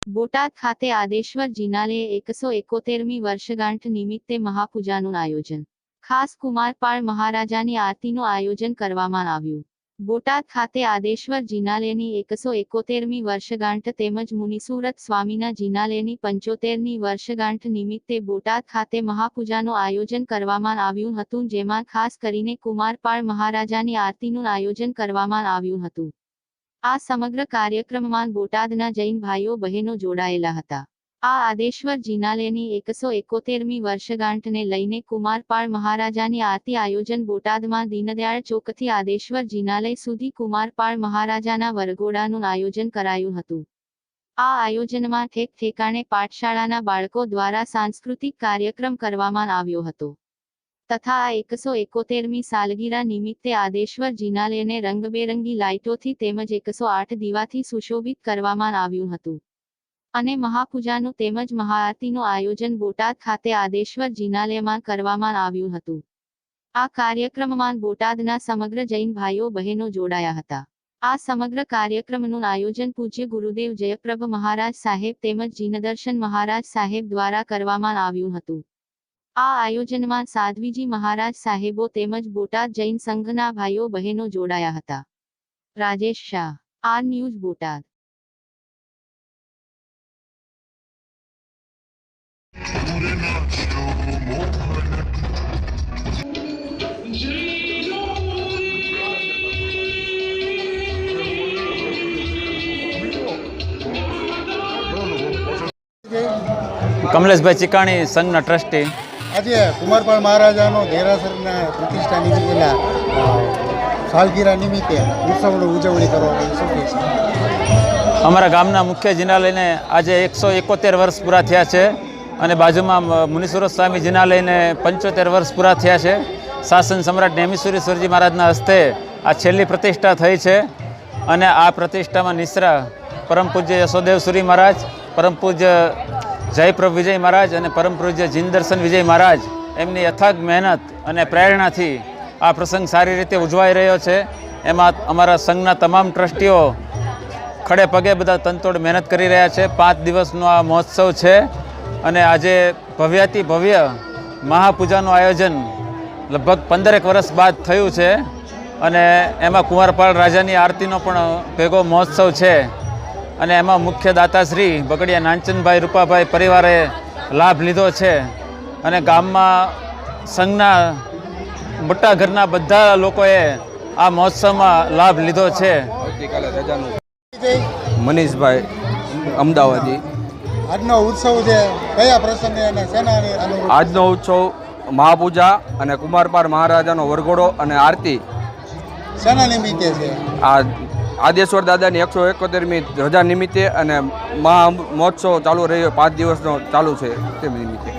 બોટાદ ખાતે આદેશ્વર જિનાલયે 171મી વર્ષગાંઠ નિમિત્તે મહાપૂજાનું આયોજન. ખાસ કુમારપાળ મહારાજાની આરતીનું આયોજન કરવામાં આવ્યું. બોટાદ ખાતે આદેશ્વર જિનાલયની 171મી વર્ષગાંઠ તેમજ મુનિસુરત સ્વામીના જિનાલયની 75મી વર્ષગાંઠ નિમિત્તે બોટાદ ખાતે મહાપૂજાનું આયોજન કરવામાં આવ્યું હતું, જેમાં ખાસ કરીને કુમારપાળ મહારાજાની આરતીનું આયોજન કરવામાં આવ્યું હતું. આ સમગ્ર કાર્યક્રમમાં બોટાદના જૈન ભાઈઓ બહેનો જોડાયેલા હતા. આ આદેશ્વર જિનાલયની 171મી વર્ષગાંઠને લઈને કુમારપાળ મહારાજાની આરતી આયોજન બોટાદમાં દીનદયાળ ચોકથી આદેશ્વર જિનાલય સુધી કુમારપાળ મહારાજાના વરઘોડાનું આયોજન કરાયું હતું. આ આયોજનમાં ઠેક ઠેકાણે પાઠશાળાના બાળકો દ્વારા સાંસ્કૃતિક કાર્યક્રમ કરવામાં આવ્યો હતો. તથા આ 171મી સાલગીરા નિમિત્તે આદેશ્વર જિનાલયને રંગબેરંગી લાઇટોથી તેમજ 108 દીવાથી સુશોભિત કરવામાં આવ્યું હતું. અને મહાપૂજાનું તેમજ મહાઆરતીનું આયોજન બોટાદ ખાતે આદેશ્વર જિનાલયમાં કરવામાં આવ્યું હતું. આ કાર્યક્રમમાં બોટાદના સમગ્ર જૈન ભાઈઓ બહેનો જોડાયા હતા. આ સમગ્ર કાર્યક્રમનું આયોજન પૂજ્ય ગુરુદેવ જયપ્રભ મહારાજ સાહેબ તેમજ જીનદર્શન મહારાજ સાહેબ દ્વારા કરવામાં આવ્યું હતું. આ આયોજનમાં સાધ્વીજી મહારાજ સાહેબો તેમજ બોટાદ જૈન સંઘના ભાઈઓ બહેનો જોડાયા હતા. Rajesh Shah, R news, Botad. કમલેશભાઈ ચીકાણી, સંઘના ટ્રસ્ટી. આજે કુમારપાળ મહારાજાનો દેરાસરના પ્રતિષ્ઠા નિમિત્તે સાલગીરા નિમિત્તે ઉત્સવની ઉજવણી કરવામાં આવી છે. અમારા ગામના મુખ્ય જિનાલયને આજે 171 વર્ષ પૂરા થયા છે અને બાજુમાં મુનિસુરત સ્વામી જિનાલયને 75 વર્ષ પૂરા થયા છે. શાસન સમ્રાટ નેમિસુરેશ્વરજી મહારાજના હસ્તે આ છેલ્લી પ્રતિષ્ઠા થઈ છે અને આ પ્રતિષ્ઠામાં નિશ્રા પરમ પૂજ્ય યશોદેવ સુરી મહારાજ, પરમ પૂજ્ય જયપ્રભ વિજય મહારાજ અને પરમ પૂજ્ય જીનદર્શન વિજય મહારાજ એમની અથાગ મહેનત અને પ્રેરણાથી આ પ્રસંગ સારી રીતે ઉજવાઈ રહ્યો છે. એમાં અમારા સંઘના તમામ ટ્રસ્ટીઓ ખડે પગે બધા તનતોડ મહેનત કરી રહ્યા છે. 5 દિવસનો આ મહોત્સવ છે અને આજે ભવ્યાતિ ભવ્ય મહાપૂજાનું આયોજન લગભગ 15 વર્ષ બાદ થયું છે અને એમાં કુમારપાળ રાજાની આરતીનો પણ ભેગો મહોત્સવ છે અને એમાં મુખ્ય દાતાશ્રી બગડિયા નાનચંદભાઈ રૂપાભાઈ પરિવારે લાભ લીધો છે અને ગામમાં સંઘના મોટા ઘરના બધા લોકોએ આ મહોત્સવમાં લાભ લીધો છે. મનીષભાઈ અમદાવાદી. આજનો ઉત્સવ છે કયા પ્રસંગે અને શેનાની અનુરૂપ? આજનો ઉત્સવ મહાપૂજા અને કુમારપાળ મહારાજાનો વરઘોડો અને આરતી શેના નિમિત્તે છે? આ આદેશ્વર દાદાની 171મી રજા નિમિત્તે અને મહા મહોત્સવ ચાલુ રહ્યો 5 દિવસનો ચાલુ છે તે નિમિત્તે.